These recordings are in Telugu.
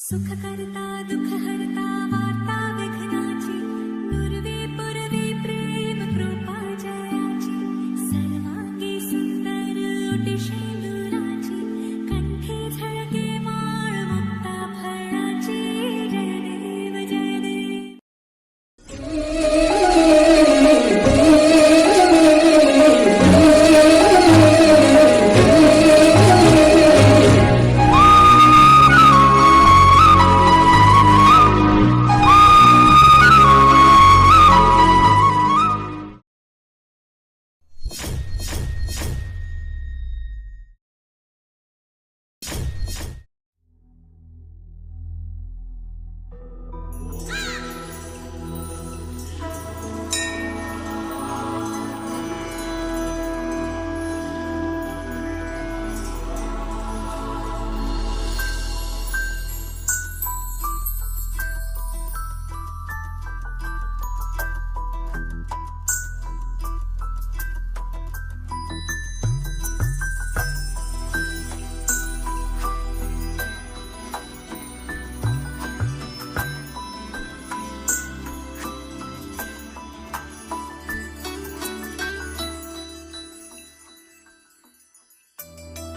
सुखकर्ता दुःखहर्ता वार्ता विघ्नाची नुरवी पुरवी प्रेम कृपा जयाची सर्वांगी सुंदर ओटी शेंदुराची कंठी झळके माळ मुक्ता फळाची जय देव जय देव.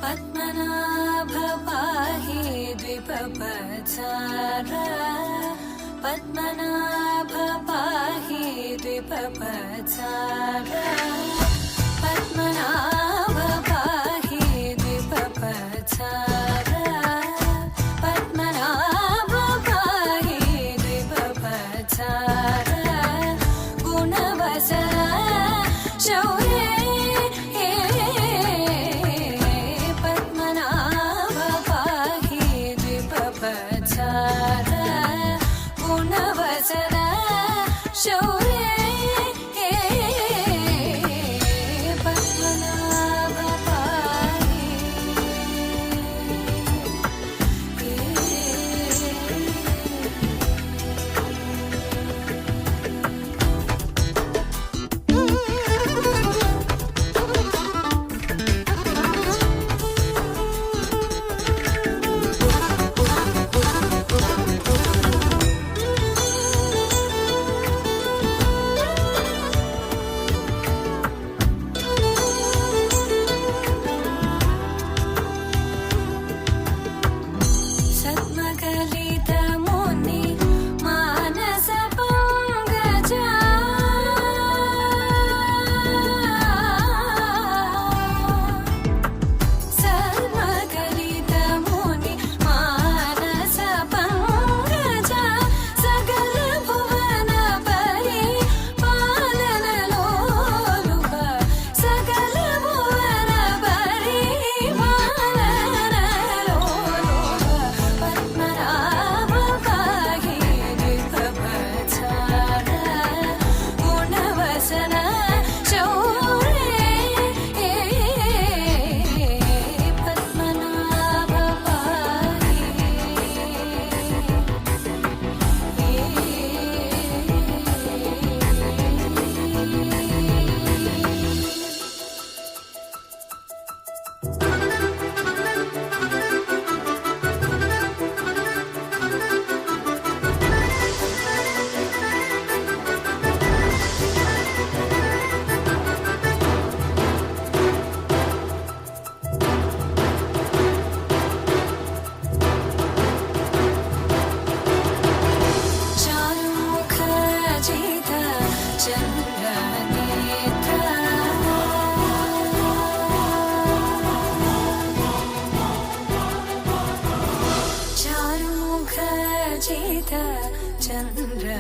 पद्मनाभ पाहि द्विपपचारा पद्मनाभ पाहि द्विपपचारा पद्मनाभ पाहि द्विपपचारा पद्मनाभ पाहि द्विपपचारा गुणवसरा शौर्ये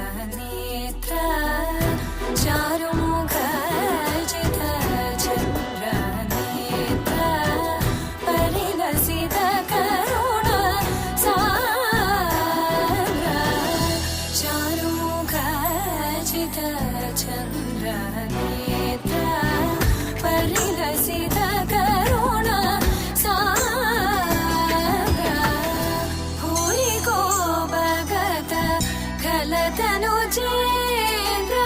चंद्रनेत्र चारुमुख जित चंद्रनेत्र परिलसित करुण सागर चारुमुख जित चंद्रनेत्र परिलसित करुण तनु चेन्द्र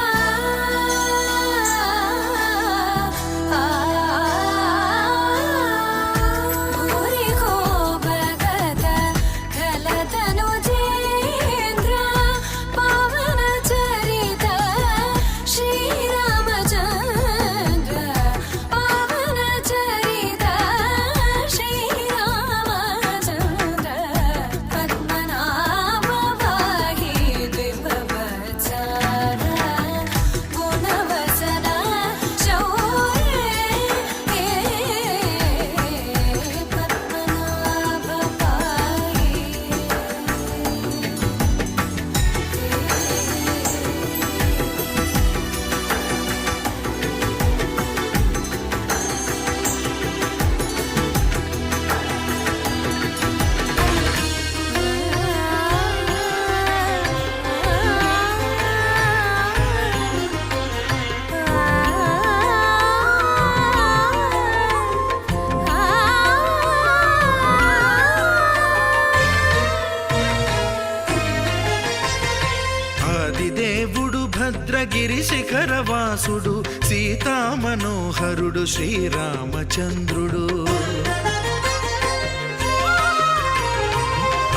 భద్రగిరి శిఖరవాసుడు సీతామనోహరుడు శ్రీరామచంద్రుడు.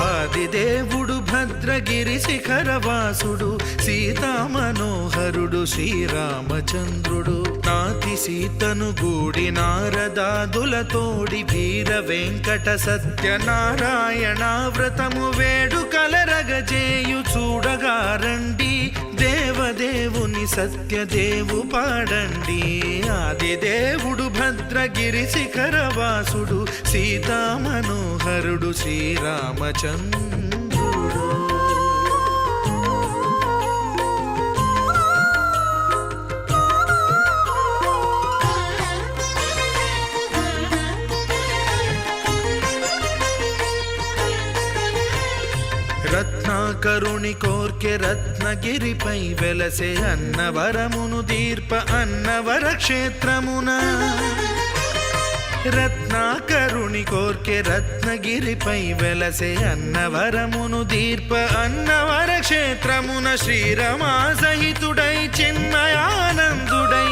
ఆదిదేవుడు భద్రగిరి శిఖరవాసుడు సీతామనోహరుడు శ్రీరామచంద్రుడు. నాతి సీతను గూడి నారదాదులతోడి వీర వెంకట సత్యనారాయణ వ్రతము వేడుకలరగజేయు చూడగా రండి, దేవదేవుని సత్యదేవు పాడండి. ఆదిదేవుడు భద్రగిరి శిఖరవాసుడు సీతామనోహరుడు శ్రీరామచంద్రుడు. రత్నాకరుని కోర్కె రత్నగిరిపై వెలసే అన్నవరమును దీర్ప అన్నవర క్షేత్రమున. రత్నాకరుని కోర్కె రత్నగిరిపై వెలసే అన్నవరమును దీర్ప అన్నవర క్షేత్రమున. శ్రీరమా సహితుడై చిన్మయానందుడై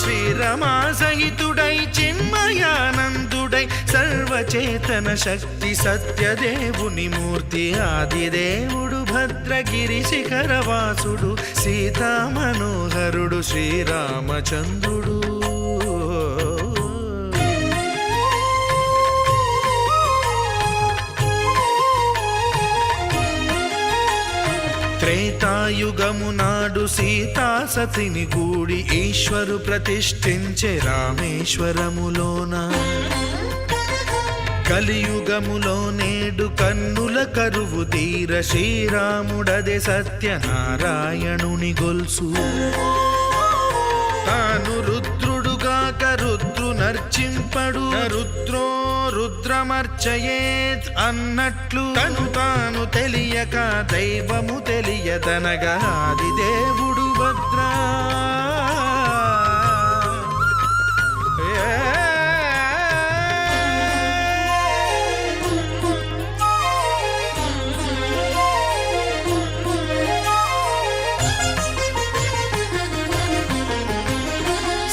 శ్రీరమా సహితుడై చిన్మయానందుడై సర్వచేతన శక్తి సత్యదేవుని మూర్తి. ఆదిదేవుడు భద్రగిరి శిఖరవాసుడు సీతామనోహరుడు శ్రీరామచంద్రుడు. త్రేతాయుగము నాడు సీతాసతిని గూడి ఈశ్వరు ప్రతిష్ఠించే రామేశ్వరములోన. కలియుగములో నేడు కన్నుల కరువు తీర శ్రీరాముడదే సత్యనారాయణుని గొల్సు. తాను రుద్రుడుగాక రుద్రు నర్చింపడు, రుద్రో రుద్రమర్చయేత్ అన్నట్లు తను తాను తెలియక దైవము తెలియదనగా ఆదిదేవుడు భద్రా.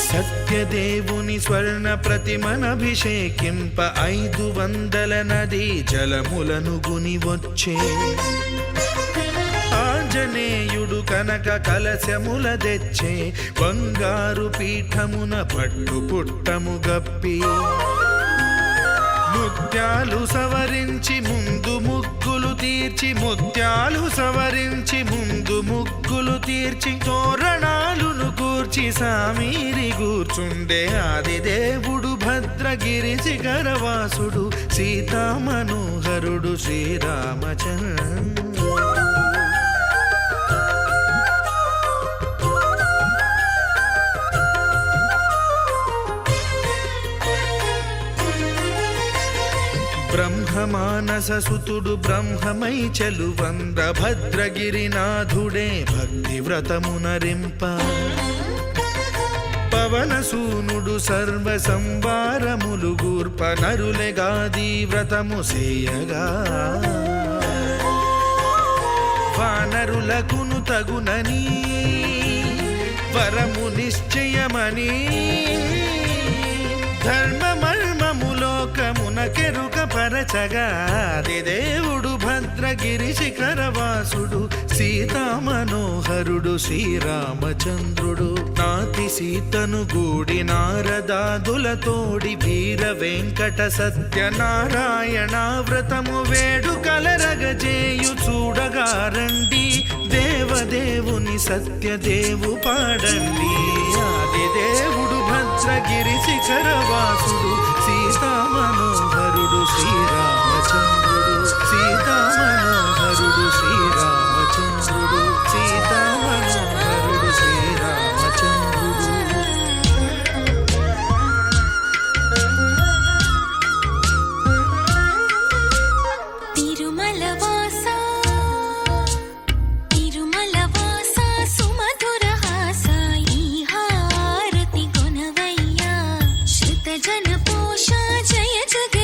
సత్యదేవుని స్వర్ణ ప్రతిమనభిషేకింప 500 నదీ జలములను గుని వచ్చే. ఆంజనేయుడు కనక కలశముల తెచ్చే, బంగారు పీఠమున పట్టు పుట్టము గప్పి. ముత్యాలు సవరించి ముందు ముగ్గులు తీర్చి, ముత్యాలు సవరించి ముందు ముగ్గులు తీర్చి, తోరణాలును కూర్చి సామీరి కూర్చుండే. ఆదిదేవుడు భద్రగిరి శిఖరవాసుడు సీతామనోహరుడు శ్రీరామచంద్రుడు. బ్రహ్మమానస సుతుడు బ్రహ్మమై చెలువంద భద్రగిరినాథుడే భక్తి వ్రతమునరింప. పవనసూనుడు సర్వ సంవారములు గూర్ప నరులెగాది వ్రతము సేయగా. వానరులకును తగునని వరము నిశ్చయమని, ధర్మమర్మములోకమునకెరుక పరచగా ఆదిదేవుడు భద్రగిరి శిఖరవాసుడు సీతామనోహరుడు శ్రీరామచంద్రుడు. నాతి సీతను గూడి నారదాదులతోడి వీర వెంకట సత్యనారాయణ వ్రతము వేడుకలరగజేయు చూడగా రండి, దేవదేవుని సత్యదేవు పాడండి. ఆదిదేవుడు భద్రగిరి శిఖరవాసుడు సీతామనోహరుడు శ్రీరామచంద్రుడు. సీతామనోహరుడు శ్రీరామచంద్రుడు. సీతామనోహరుడు శ్రీరామచంద్రుడు. జన పోష జయ జగ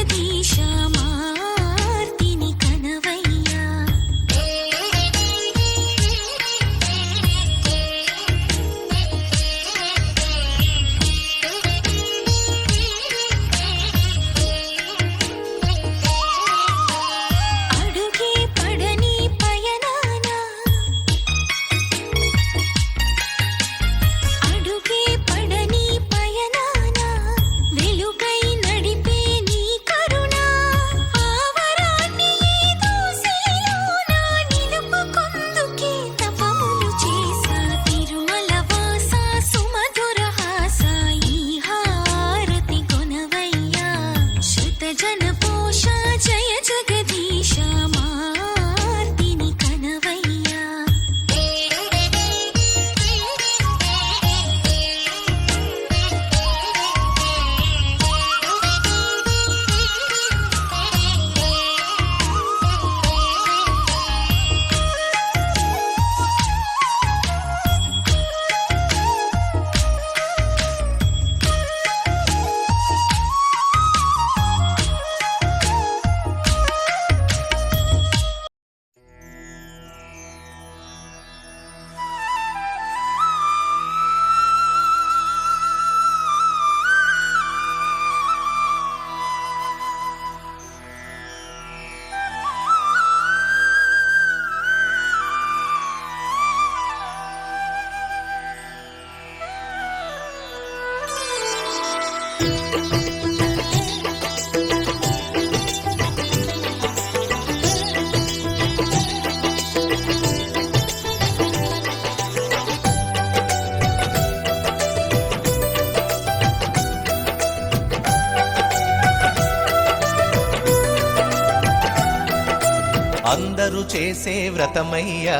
ఘోష జయ జగదీశ మార్తిని కనవయ్యా అందరూ చేసే వ్రతమయ్యా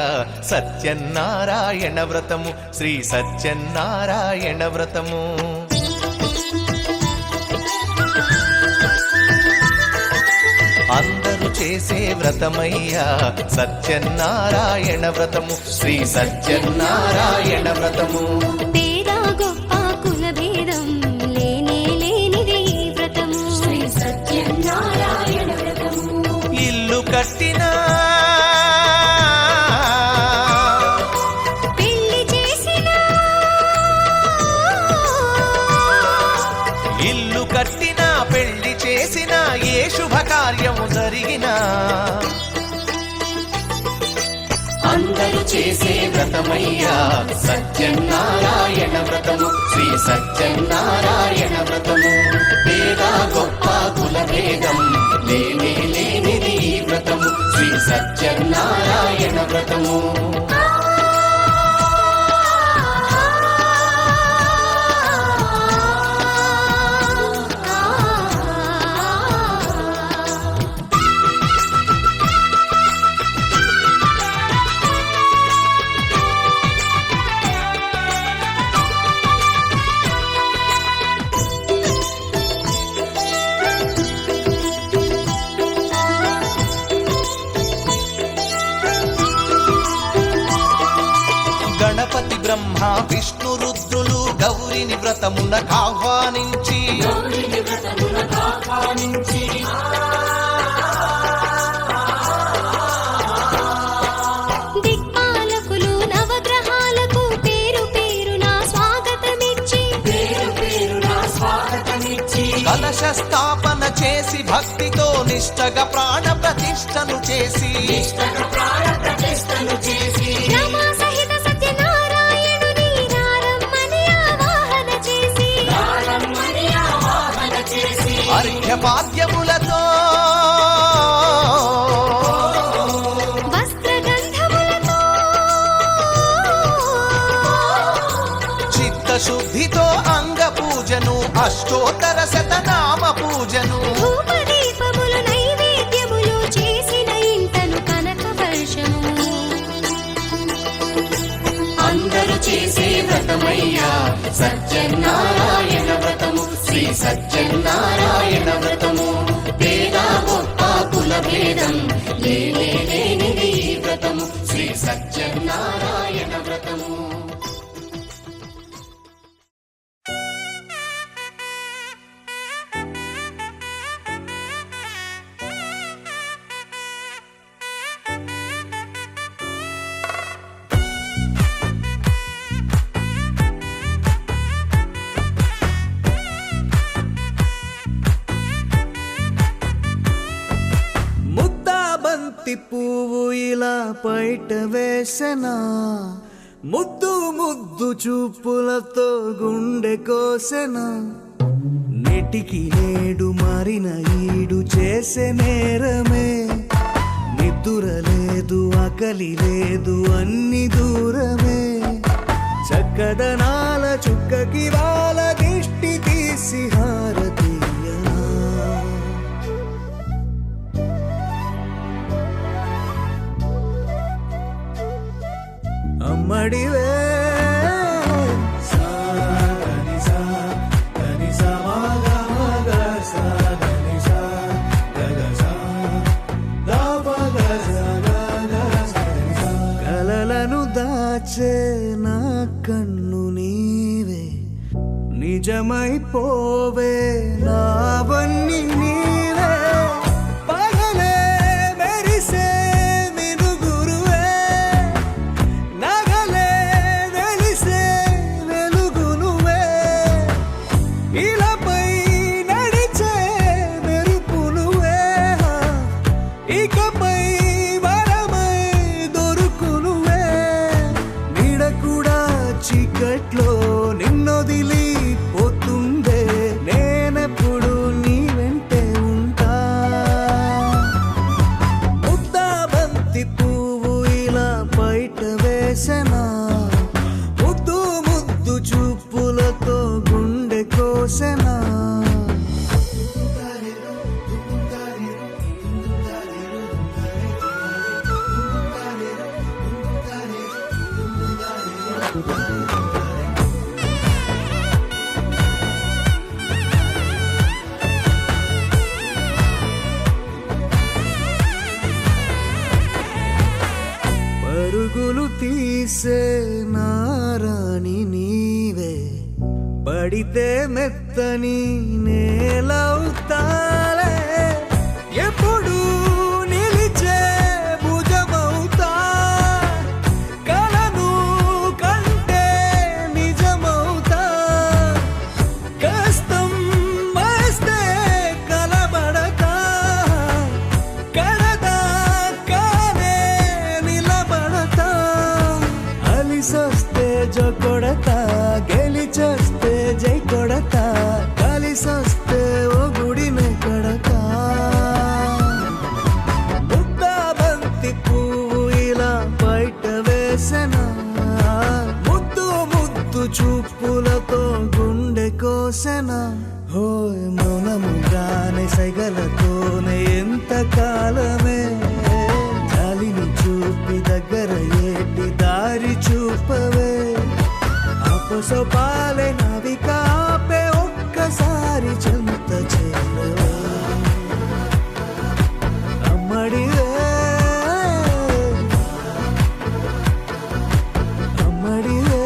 సత్యనారాయణ వ్రతము శ్రీ సత్యనారాయణ వ్రతము అందరూ చేసే వ్రతమయ్యా సత్యనారాయణ వ్రతము శ్రీ సత్యనారాయణ వ్రతము పేద గొప్ప కుల భేదం లేనే లేనిది ఈ వ్రతము శ్రీ సత్యనారాయణ వ్రతము ఇల్లు కట్టినా పెళ్లి చేసినా ఇల్లు కట్టినా పెళ్లి చేసినా ఏ శుభకార్యము జరిగినా అందరూ చేసే వ్రతమయ్యా సత్యనారాయణ వ్రతము శ్రీ సత్యనారాయణ వ్రతము పేద గొప్ప కుల భేదం లేనే లేనిది ఈ వ్రతము శ్రీ సత్యనారాయణ వ్రతము గణపతి బ్రహ్మ విష్ణు రుద్రులు గౌరిని వ్రతమునకు ఆహ్వానించి దిక్పాలకులు నవగ్రహాలకు పేరు పేరున స్వాగతమిచ్చి కలశ స్థాపన చేసి భక్తితో నిష్టగా ప్రాణ ప్రతిష్టను చేసి రమా సహిత సత్యనారాయణుని రారమ్మని ఆవాహన చేసి అర్ఘ్యపాద్యములతో వస్త్రగంధములతో చిత్తశుద్ధితో అంగ పూజను అష్టోత్తర శతనామ పూజను ధూపదీపములు నైవేద్యములు చేసిన ఇంటను కనక వర్షము అందరూ చేసే వ్రతమయ్యా సత్యనారాయణ వ్రతము శ్రీ సత్యనారాయణ వ్రతము పేద గొప్ప కుల భేదం లేనే లేనిది ఈ వ్రతము శ్రీ సత్యనారాయణ వ్రతము ముద్దాబంతి పువ్వు ఇలా బయట వేసెనా ముద్దు ముద్దు చూపులతో గుండె కోసెనా నెటికి నేడు మారిన ఈడు చేసే నేరమే నిద్దుర లేదు ఆకలి లేదు అన్ని దూరమే చక్కదనాల చుక్కకి వాళ్ళ దిష్టి తీసి హారతీయనా అమ్మడివే కలలను దాచే నా కన్ను నీవే నిజమైపోవే నావన్నీ నీవే పగలే మెరిసే మినుగురువే నగలే వెలిసే వెలుగునువే ఇలాపై నడిచే మెరుపునువే ఇకపై వరమై దొరుకునువే నీడ కూడా చీకట్లో నిన్నొదిలి పోతుందే నేనెప్పుడు నీ వెంటే ఉంటా ముద్దా బంతి పువ్వు ఇలా బయట వేసెనా ముద్దు ముద్దు చూపులతో గుండె కోసెనా పరుగులు తీసే నారాణి నీవే పడితే మెత్తని నేలవుతాలే ఎప్పుడు నిలిచే భుజమవుతా కలను కంటే నిజమవుతా కష్టం వస్తే కలబడతా కడదాకానే నిలబడతా అలిసొస్తే జో కొడతా గెలిచొస్తే జై కొడతా కలిసొస్తే ఓ గుడినే కడతా ముద్దా బంతి పువ్వు ఇలా బయట వేసెనా ముద్దు ముద్దు చూపులతో గుండె కోసెనా హోయ్ మౌనముగానే సైగలతోనే ఎంత కాలమే జాలిని చూపి దగ్గర ఏటి దారి చూపవే అపసోపాలే నావికాపే ఒక్కసారి చెంత చేరవే అమ్మడివే అమ్మడివే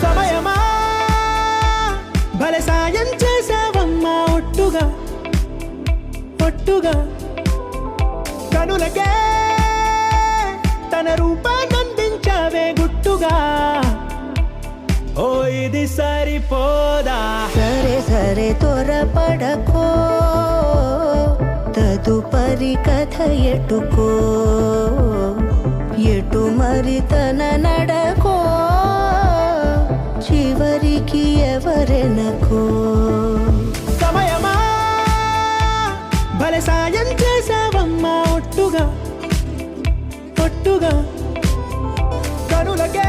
సమయమా భలే సాయం చేసావమ్మా ఒట్టుగా ఒట్టుగా కనులకే తన రూపాన్నందించావే గుట్టుగా ఓ ఇది సరిపోదా సరే సరే త్వరపడకో తదుపరి కథ ఎటుకో ఎటు మరి తన నడకో చివరికి ఎవరెనకో సమయమా భలే సాయం చేసావమ్మా ఒట్టుగా ఒట్టుగా కనులకే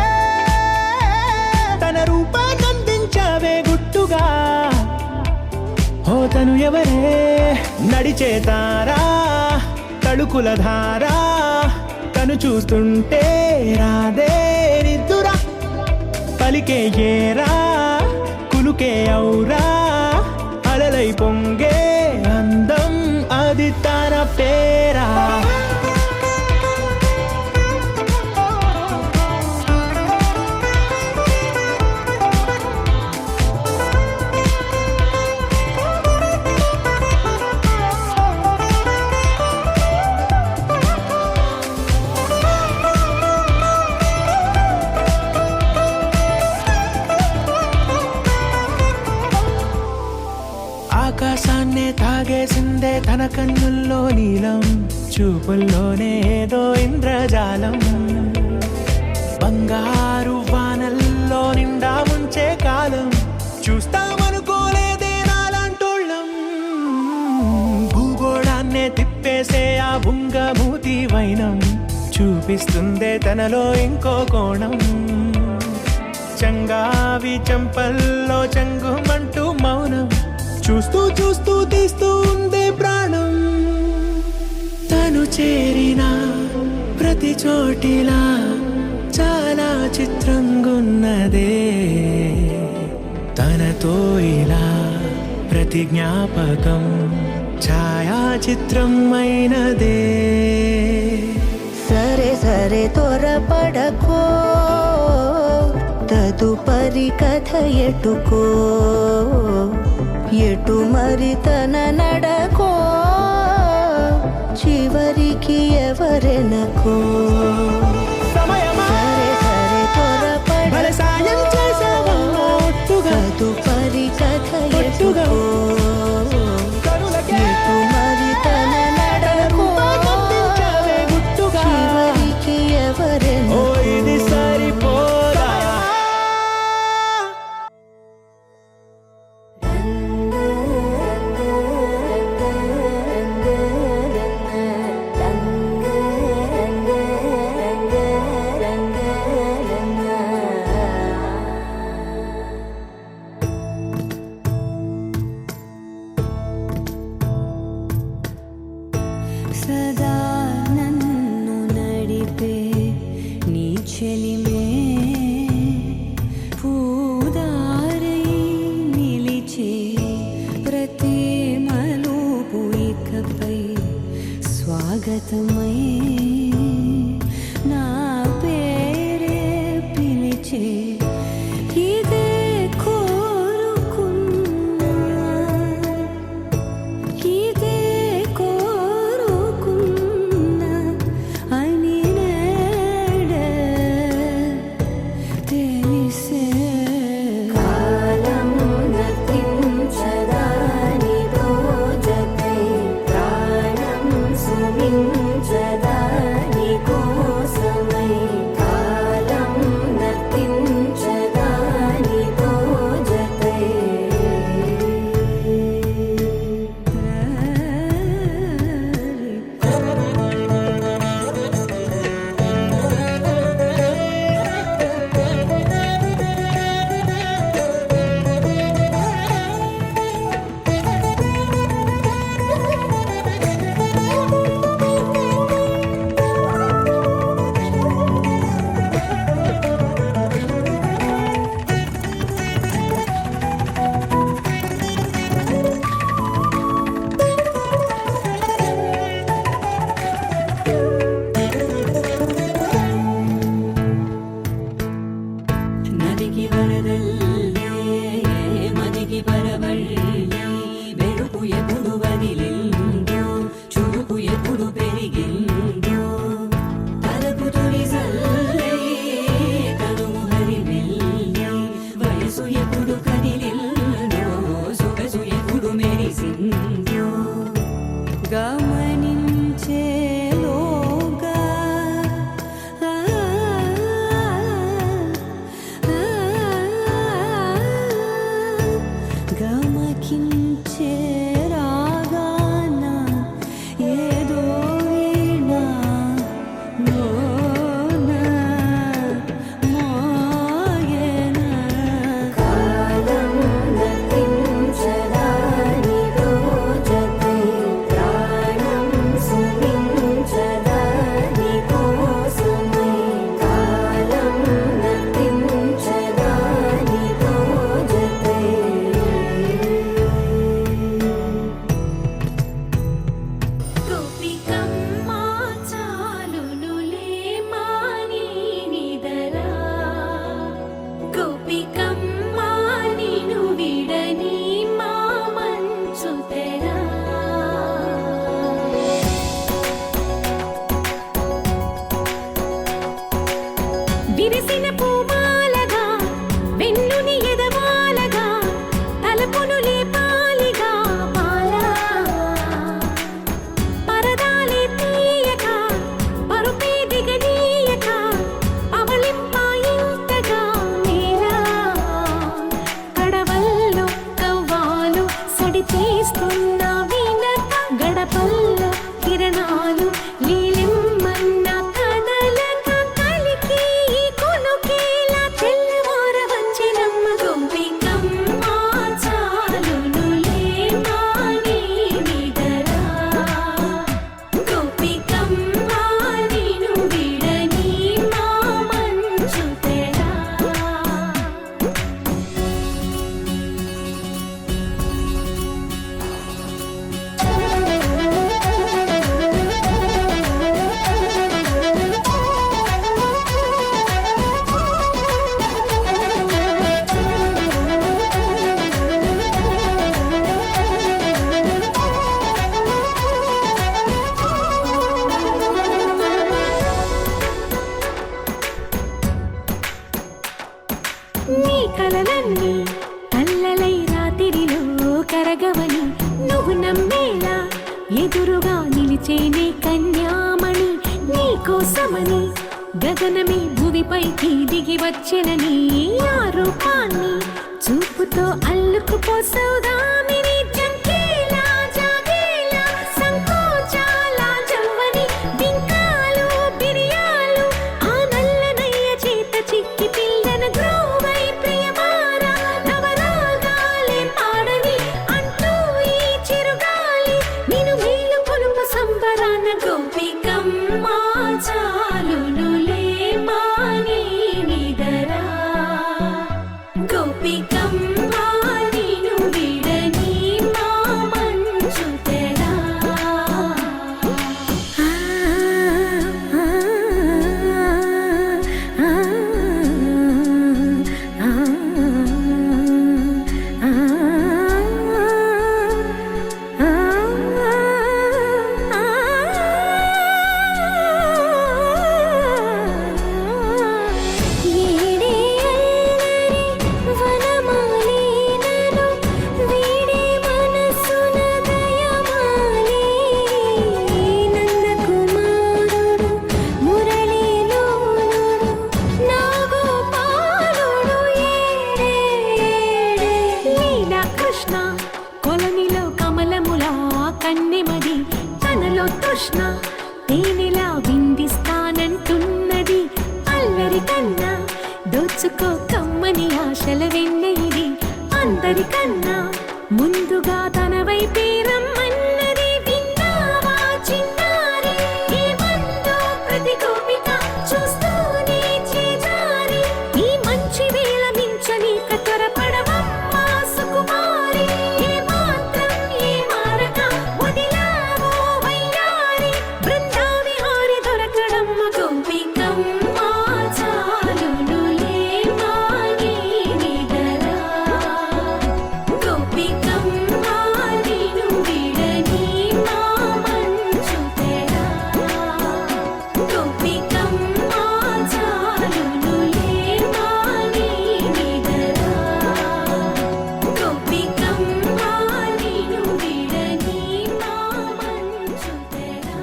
తన రూపాన్నందించావే గుట్టుగా ఓ తను ఎవరే నడిచే తారా తడుకుల ధారా తను చూస్తుంటే రాదే నిద్దురా పలికే ఏరా కులుకే ఔరా అలలై పొంగే అందం అది తన పేరా ఉందే తన కన్నుల్లో నీలం, చూపుల్లోనే ఏదో ఇంద్రజాలం. బంగారు వానల్లో నిండా ముంచే కాలం, చూస్తామనుకోలేదే నాలాంటోళ్ళం. భూగోళాన్నే తిప్పేసే ఆ బుంగమూతి వైనం, చూపిస్తుందే తనలో ఇంకో కోణం. చంగావి చంపల్లో చంగుమంటూ మౌనం, చూస్తూ చూస్తూ తీస్తూ ఉందే ప్రాణం. తను చేరిన ప్రతి చోటిలా చాలా చిత్రంగున్నదే, తనతో ఇలా ప్రతి జ్ఞాపకం ఛాయాచిత్రం అయినదే. సరే సరే త్వరపడకో, తదుపరి కథ ఎటుకో, ఎటు మరి తన నడకో, చివరికి ఎవరెనకో. సమయమా సరే సరే భలే సాయం త్వరపడకో, చేసావమ్మా ఒట్టుగా, తదుపరి కథ ఒట్టుగా. ఎటుకో, కనులకే ఎటు మరి తన నడకో, రూపమందించావే గుట్టుగా. చివరికి ఓ ఎవరెనకో. ఇది సరిపోదా. సదా నన్ను నడిపే నీ చెలిమే, పూదారై నిలిచే ప్రతి మలుపు ఇకపై స్వాగతమై నా పేరే పిలిచే. ఇదే కోరుకున్నా, ఇదే కోరుకున్నా అని నేడే తెలిసే. కాలం నతించదానితో జతై, ప్రాణం సుమించదాని కోసమై. కాలం నతించదానితో జతై. నదికి వరదల్లే మదికి పరవళ్ళే, మెరుపు ఎప్పుడు వదిలిందో, చురుకు ఎప్పుడు పెరిగిందో. తలపు తొలి జల్లే తనువు హరివెల్లే, వయసు ఎప్పుడు కదిలిందో, సొగసు ఎప్పుడు మెరిసిందో. గమనించేలోగా ఆ, ఆ, ఆ, కలలన్నీ కల్లలై రాత్రిలో కరగవని నువ్వు నమ్మేలా ఎదురుగా నిలిచేనే కన్యామణి నీ కోసమని గగనమే భూమిపైకి దిగి వచ్చెనని ఆ రూపాన్ని చూపుతో అల్లుకుపోసౌదామిని జంకేలా జాగేలా సంకోచాల జవ్వని బింకాలు బిరియాలు ఆ నల్లనయ్య చేత చిక్కి పిల్లన గ్రోవై ప్రియమారా నవరాగాలే పాడని అంటూ ఈ చిరుగాలి నిన్ను మేలు కొలుపు సంబరాన గోపికమ్మ చాలునులే మాని నిదరా గోపికమ్మ నిన్ను విడని మా మంచు తెరా ఏడే అల్లరి వనమాలినను వీడే మనసున దయమాలి నందకుమారుడు మురళీలోలుడు నాగోపాలుడు ఏడే లీలా కృష్ణ కొలనిలో కమలములా కన్నెమది తనలో తృష్ణ తేనెలా విందిస్తానంటున్నది అల్లరి కన్నా దోచుకో కమ్మని ఆశల వెన్నెయిది అందరికన్నా ముందుగా తన వైపే రమ్మన్నది విన్నావా చిన్నారి ఏమందో ప్రతి గోపిక చూస్తూనే చేజారి ఈ మంచి వేళ మించనీక త్వరపడవమ్మా సుకుమారి ఏ మాత్రం ఏ మారక వదిలావో వయ్యారి బృందావిహారి దొరకడమ్మ గోపికమ్మ చాలునులే మాని నిదరా గోపికమ్మ నిన్ను విడని మా మంచు తెరా గోపికమ్మ చాలునులే మాని నిదరా గోపికమ్మ నిన్ను విడని మా మంచు తెరా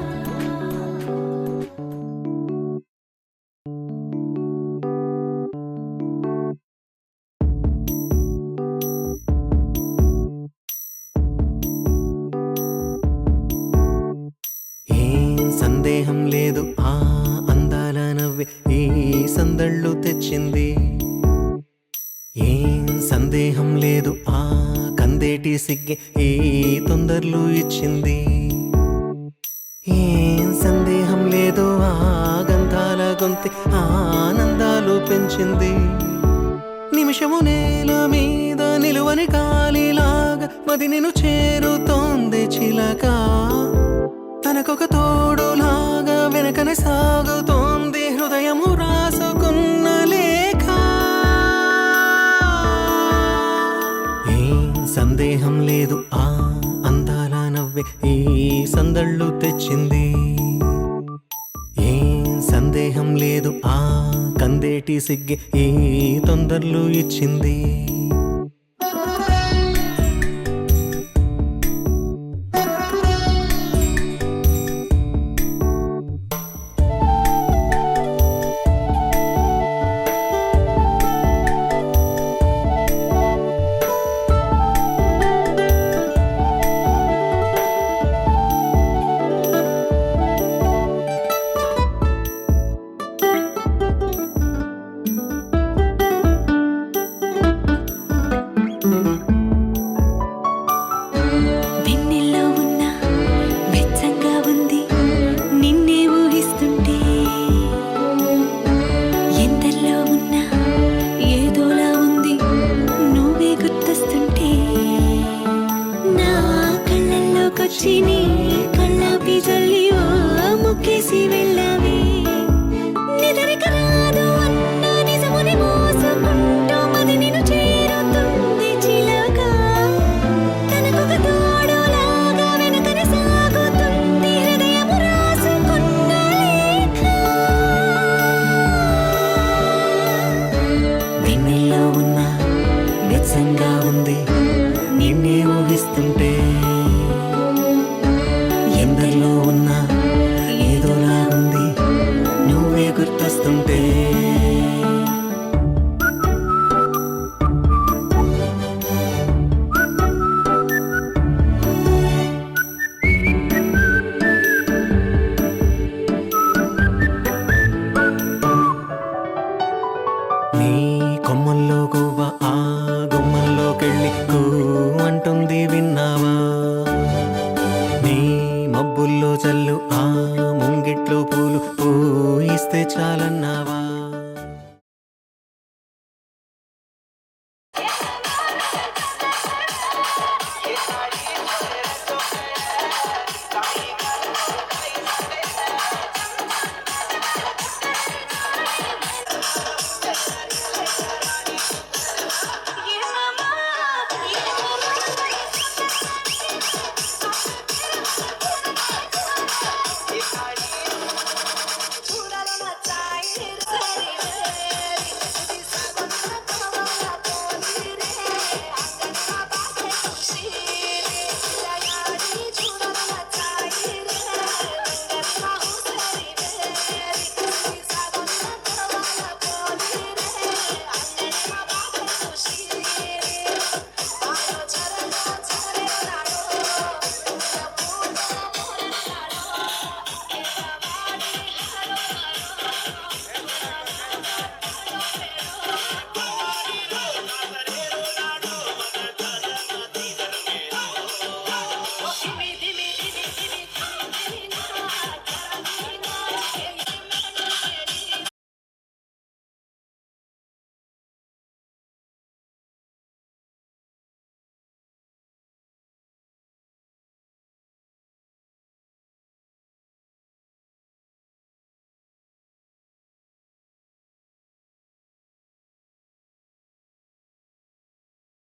ఏం సందేహం లేదు ఆ అందాల నవ్వే ఈ సందళ్ళు తెచ్చింది ఏం సందేహం లేదు ఆ కందేటి సిగ్గే ఈ తొందరలు ఇచ్చింది ఏం సందేహం లేదు ఆ గంధాల గొంతి ఆనందాలు పెంచింది నిమిషము నేల మీద నిలువని కాలిలాగా మది నిన్ను చేరుతోంది చిలక తనకొక తోడులాగా వెనకనే సాగుతోంది హృదయము రాసుకున్న లేఖ ఏం సందేహం లేదు ఆ అందాల నవ్వే ఈ సందళ్ళు తెచ్చింది ఏం సందేహం లేదు ఆ కందేటి సిగ్గే ఈ తొందరలు ఇచ్చింది ఉంది నిన్నే ఊహిస్తుంటే